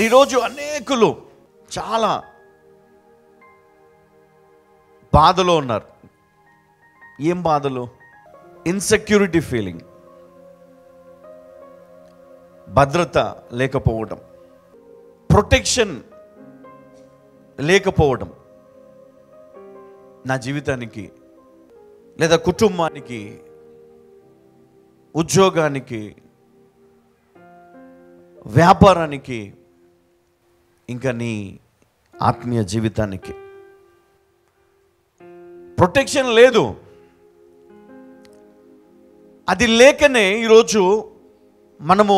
ఈరోజు అనేకులు చాలా బాధలో ఉన్నారు. ఏం బాధలు? ఇన్సెక్యూరిటీ ఫీలింగ్, భద్రత లేకపోవడం, ప్రొటెక్షన్ లేకపోవడం. నా జీవితానికి లేదా కుటుంబానికి, ఉద్యోగానికి, వ్యాపారానికి, ఇంకా నీ ఆత్మీయ జీవితానికి ప్రొటెక్షన్ లేదు. అది లేకనే ఈరోజు మనము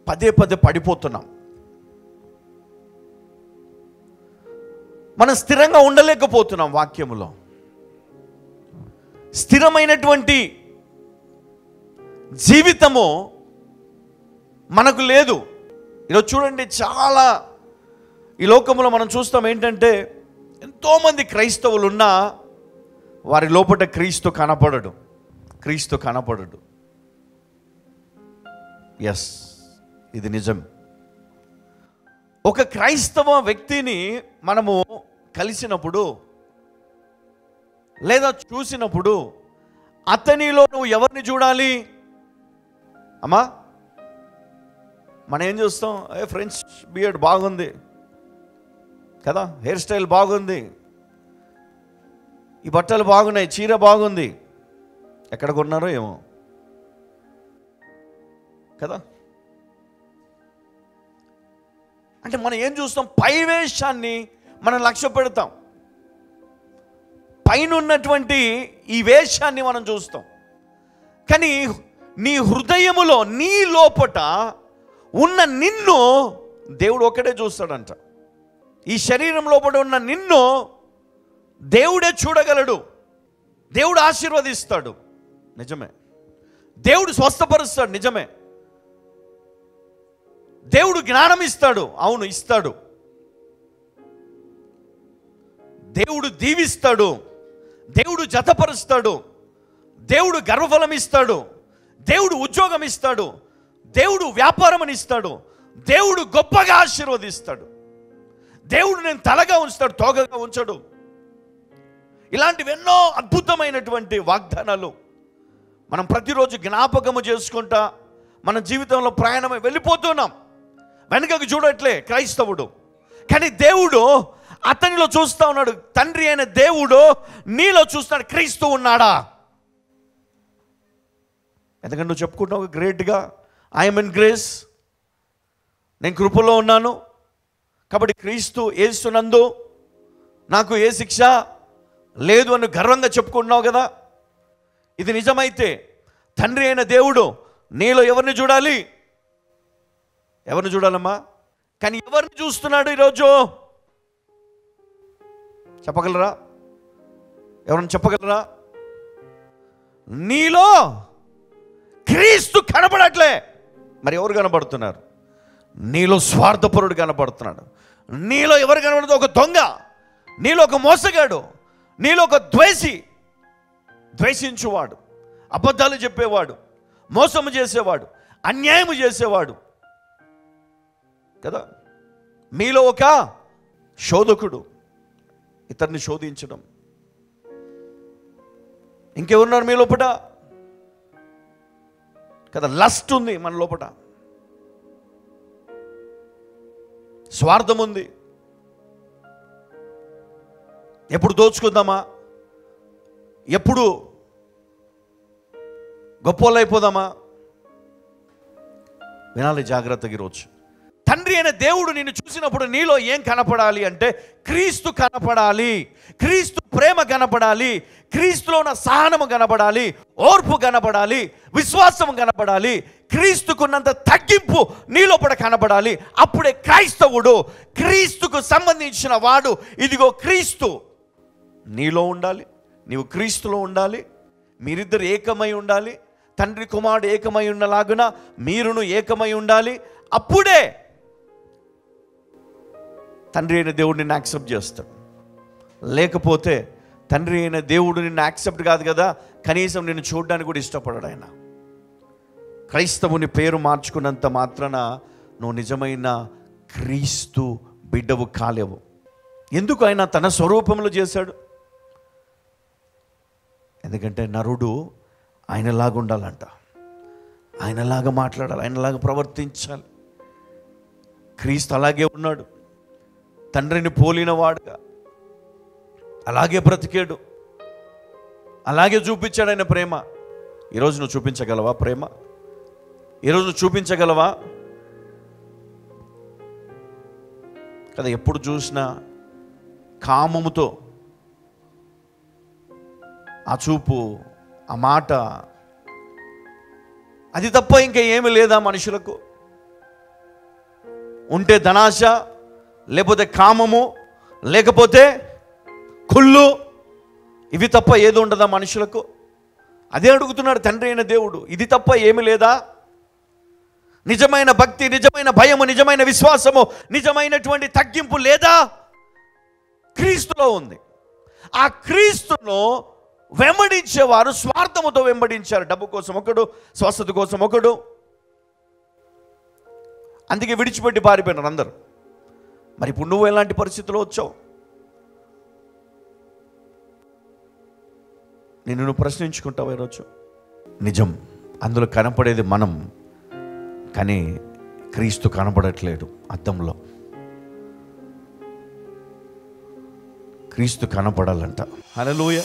పదే పదే పడిపోతున్నాం. మనం స్థిరంగా ఉండలేకపోతున్నాం. వాక్యములో స్థిరమైనటువంటి జీవితము మనకు లేదు. ఈరోజు చూడండి, చాలా ఈ లోకంలో మనం చూస్తాం ఏంటంటే, ఎంతోమంది క్రైస్తవులు ఉన్నా వారి లోపల క్రీస్తు కనపడడు. క్రీస్తు కనపడడు. ఎస్, ఇది నిజం. ఒక క్రైస్తవ వ్యక్తిని మనము కలిసినప్పుడు లేదా చూసినప్పుడు అతనిలో నువ్వు ఎవరిని చూడాలి? అమ్మా, మనం ఏం చూస్తాం? ఫ్రెంచ్ బియర్డ్ బాగుంది కదా, హెయిర్ స్టైల్ బాగుంది, ఈ బట్టలు బాగున్నాయి, చీర బాగుంది, ఎక్కడ కొన్నారో ఏమో కదా. అంటే మనం ఏం చూస్తాం? పై వేషాన్ని మనం లక్ష్య పెడతాం. పైన ఉన్నటువంటి ఈ వేషాన్ని మనం చూస్తాం. కానీ నీ హృదయములో, నీ లోపట ఉన్న నిన్ను దేవుడు ఒక్కడే చూస్తాడంట. ఈ శరీరం లోపల ఉన్న నిన్ను దేవుడే చూడగలడు. దేవుడు ఆశీర్వదిస్తాడు, నిజమే. దేవుడు స్వస్థపరుస్తాడు, నిజమే. దేవుడు జ్ఞానం ఇస్తాడు, అవును ఇస్తాడు. దేవుడు దీవిస్తాడు, దేవుడు జతపరుస్తాడు, దేవుడు గర్వఫలం ఇస్తాడు, దేవుడు ఉద్యోగం ఇస్తాడు, దేవుడు వ్యాపారం అని ఇస్తాడు, దేవుడు గొప్పగా ఆశీర్వదిస్తాడు, దేవుడు నేను తలగా ఉంచుతాడు, తోకగా ఉంచడు. ఇలాంటివి ఎన్నో అద్భుతమైనటువంటి వాగ్దానాలు మనం ప్రతిరోజు జ్ఞాపకము చేసుకుంటా మన జీవితంలో ప్రయాణమై వెళ్ళిపోతున్నాం. వెనుకకు చూడట్లే క్రైస్తవుడు, కానీ దేవుడు అతనిలో చూస్తూ ఉన్నాడు. తండ్రి అయిన దేవుడు నీలో చూస్తాడు. క్రీస్తు ఉన్నాడా? ఎందుకంటే నువ్వు చెప్పుకుంటావు గ్రేట్గా, ఐఎమ్ ఇన్ గ్రేస్, నేను కృపలో ఉన్నాను కాబట్టి క్రీస్తు యేసునందు నాకు ఏ శిక్ష లేదు అని గర్వంగా చెప్పుకుంటున్నావు కదా. ఇది నిజమైతే తండ్రి అయిన దేవుడు నీలో ఎవరిని చూడాలి? ఎవరిని చూడాలమ్మా? కానీ ఎవరిని చూస్తున్నాడు ఈరోజు? చెప్పగలరా? ఎవరిని చెప్పగలరా? నీలో క్రీస్తు కనపడట్లే. మరి ఎవరు కనపడుతున్నారు? నీలో స్వార్థపరుడు కనపడుతున్నాడు. నీలో ఎవరు కనపడుతుంది? ఒక దొంగ, నీలో ఒక మోసగాడు, నీలో ఒక ద్వేషి, ద్వేషించువాడు, అబద్ధాలు చెప్పేవాడు, మోసము చేసేవాడు, అన్యాయము చేసేవాడు కదా. మీలో ఒక శోధకుడు, ఇతన్ని శోధించడం. ఇంకెవరున్నారు మీ లోపట కదా? లస్ట్ ఉంది మన లోపట, స్వార్థం ఉంది. ఎప్పుడు దోచుకుందామా, ఎప్పుడు గొప్పలు అయిపోదామా? వినాలి జాగ్రత్తగా. ఈరోజు తండ్రి అయిన దేవుడు నిన్ను చూసినప్పుడు నీలో ఏం కనపడాలి అంటే క్రీస్తు కనపడాలి, క్రీస్తు ప్రేమ కనపడాలి, క్రీస్తులో ఉన్న సహనము కనపడాలి, ఓర్పు కనపడాలి, విశ్వాసము కనపడాలి, క్రీస్తుకున్నంత తగ్గింపు నీలోపల కనపడాలి. అప్పుడే క్రైస్తవుడు, క్రీస్తుకు సంబంధించిన వాడు. ఇదిగో క్రీస్తు నీలో ఉండాలి, నీవు క్రీస్తులో ఉండాలి, మీరిద్దరు ఏకమై ఉండాలి. తండ్రి కుమారుడు ఏకమై ఉన్నలాగున మీరును ఏకమై ఉండాలి. అప్పుడే తండ్రి అయిన దేవుడు నిన్ను యాక్సెప్ట్ చేస్తాడు. లేకపోతే తండ్రి అయిన దేవుడు నిన్ను యాక్సెప్ట్ కాదు కదా, కనీసం నిన్ను చూడడానికి కూడా ఇష్టపడాడు ఆయన. క్రైస్తవుని పేరు మార్చుకున్నంత మాత్రాన నువ్వు నిజమైన క్రీస్తు బిడ్డవు కాలేవు. ఎందుకు ఆయన తన స్వరూపంలో చేశాడు? ఎందుకంటే నరుడు ఆయనలాగా ఉండాలంట, ఆయనలాగా మాట్లాడాలి, ఆయనలాగా ప్రవర్తించాలి. క్రీస్తు అలాగే ఉన్నాడు, తండ్రిని పోలిన వాడుగా అలాగే బ్రతికాడు, అలాగే చూపించాడు ఆయన ప్రేమ. ఈరోజు నువ్వు చూపించగలవా ప్రేమ? ఈరోజు నువ్వు చూపించగలవా? కదా, ఎప్పుడు చూసినా కామముతో ఆ చూపు, ఆ మాట, అది తప్ప ఇంకా ఏమి లేదా మనుషులకు? ఉంటే ధనాశ, లేకపోతే కామము, లేకపోతే కుళ్ళు, ఇవి తప్ప ఏది ఉండదా మనుషులకు? అదే అడుగుతున్నాడు తండ్రి అయిన దేవుడు. ఇది తప్ప ఏమి లేదా? నిజమైన భక్తి, నిజమైన భయము, నిజమైన విశ్వాసము, నిజమైనటువంటి తగ్గింపు లేదా? క్రీస్తులో ఉంది. ఆ క్రీస్తును వెంబడించేవారు స్వార్థముతో వెంబడించారు. డబ్బు కోసం ఒకడు, స్వస్థత కోసం ఒకడు, అందుకే విడిచిపెట్టి పారిపోయినారు అందరు. మరి ఇప్పుడు నువ్వు ఎలాంటి పరిస్థితిలో వచ్చావు? నిన్ను నువ్వు ప్రశ్నించుకుంటావు ఈరోజు. నిజం, అందులో కనపడేది మనం, కానీ క్రీస్తు కనపడట్లేడు అద్దంలో. క్రీస్తు కనపడాలంట. హల్లెలూయా.